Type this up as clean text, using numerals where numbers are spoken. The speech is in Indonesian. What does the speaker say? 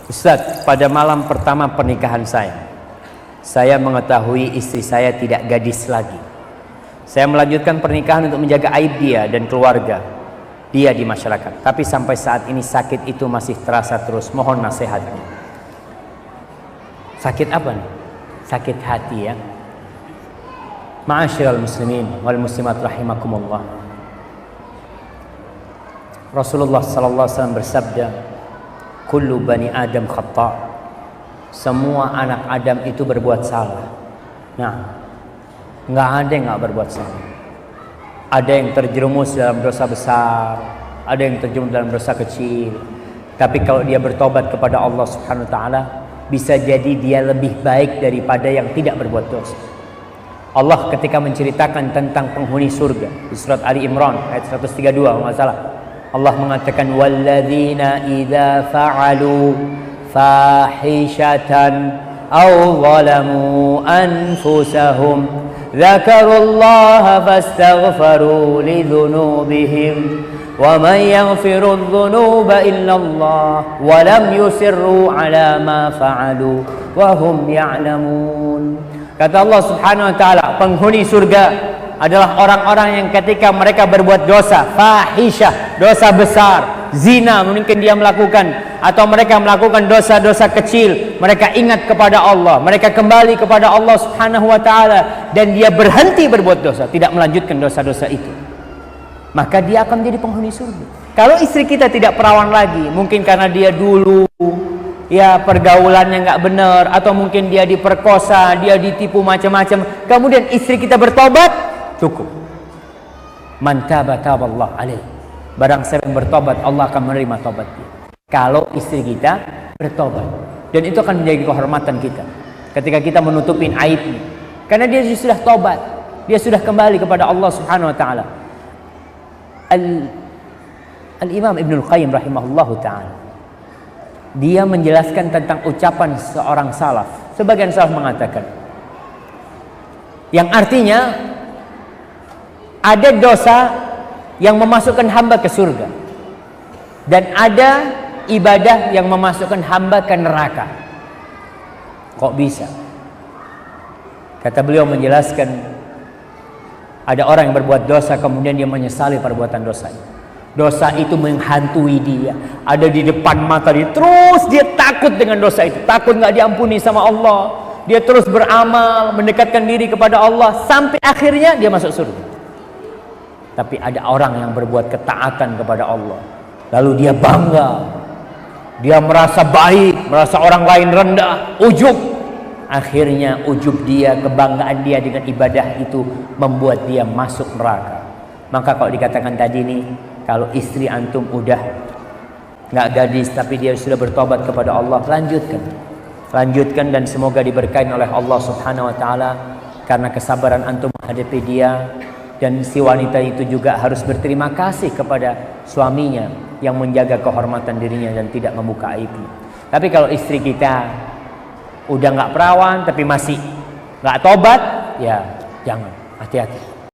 Ustaz, pada malam pertama pernikahan saya mengetahui istri saya tidak gadis lagi. Saya melanjutkan pernikahan untuk menjaga aib dia dan keluarga dia di masyarakat. Tapi sampai saat ini sakit itu masih terasa terus. Mohon nasihatnya. Sakit apa nih? Sakit hati ya. Ma'asyiral muslimin wal muslimat rahimakumullah. Rasulullah sallallahu alaihi wasallam bersabda, kullu bani Adam khata'. Semua anak Adam itu berbuat salah. Nah, nggak ada yang nggak berbuat salah. Ada yang terjerumus dalam dosa besar, ada yang terjerumus dalam dosa kecil. Tapi kalau dia bertobat kepada Allah Subhanahu wa taala, bisa jadi dia lebih baik daripada yang tidak berbuat dosa. Allah ketika menceritakan tentang penghuni surga di surat Ali Imran ayat 132 kalau nggak salah, Allah mengatakan walladzina idza fa'alu fahishatan aw zalamu anfusahum dzakarullaha fastaghfaru lidzunubihim wa man yaghfiru dzunuba illallah wa lam yusirru ala ma fa'alu wa hum ya'lamun. Kata Allah Subhanahu wa taala, penghuni surga adalah orang-orang yang ketika mereka berbuat dosa, fahisyah, dosa besar, zina mungkin dia melakukan, atau mereka melakukan dosa-dosa kecil, mereka ingat kepada Allah, mereka kembali kepada Allah Subhanahu wa taala dan dia berhenti berbuat dosa, tidak melanjutkan dosa-dosa itu, maka dia akan menjadi penghuni surga. Kalau istri kita tidak perawan lagi, mungkin karena dia dulu ya pergaulannya nggak benar, atau mungkin dia diperkosa, dia ditipu macam-macam, kemudian istri kita bertobat, cukup. Man taba taballahu alaih. Barang siapa yang bertobat, Allah akan menerima tobat dia. Kalau istri kita bertobat, dan itu akan menjadi kehormatan kita ketika kita menutupin aibnya, karena dia sudah tobat, dia sudah kembali kepada Allah Subhanahu wa taala. Al-Imam Ibnul Qayyim rahimahullahu taala, dia menjelaskan tentang ucapan seorang salaf. Sebagian salaf mengatakan yang artinya ada dosa yang memasukkan hamba ke surga dan ada ibadah yang memasukkan hamba ke neraka. Kok bisa? Kata beliau menjelaskan, ada orang yang berbuat dosa kemudian dia menyesali perbuatan dosanya. Dosa itu menghantui dia, ada di depan mata dia, terus dia takut dengan dosa itu, takut nggak diampuni sama Allah. Dia terus beramal, mendekatkan diri kepada Allah sampai akhirnya dia masuk surga. Tapi ada orang yang berbuat ketaatan kepada Allah, lalu dia bangga, dia merasa baik, merasa orang lain rendah, ujub. Akhirnya ujub dia, kebanggaan dia dengan ibadah itu membuat dia masuk neraka. Maka kalau dikatakan tadi nih, kalau istri antum udah nggak gadis tapi dia sudah bertobat kepada Allah, lanjutkan dan semoga diberkahi oleh Allah Subhanahu wa taala, karena kesabaran antum menghadapi dia. Dan si wanita itu juga harus berterima kasih kepada suaminya yang menjaga kehormatan dirinya dan tidak membuka aibnya. Tapi kalau istri kita udah nggak perawan tapi masih nggak tobat, ya jangan, hati-hati.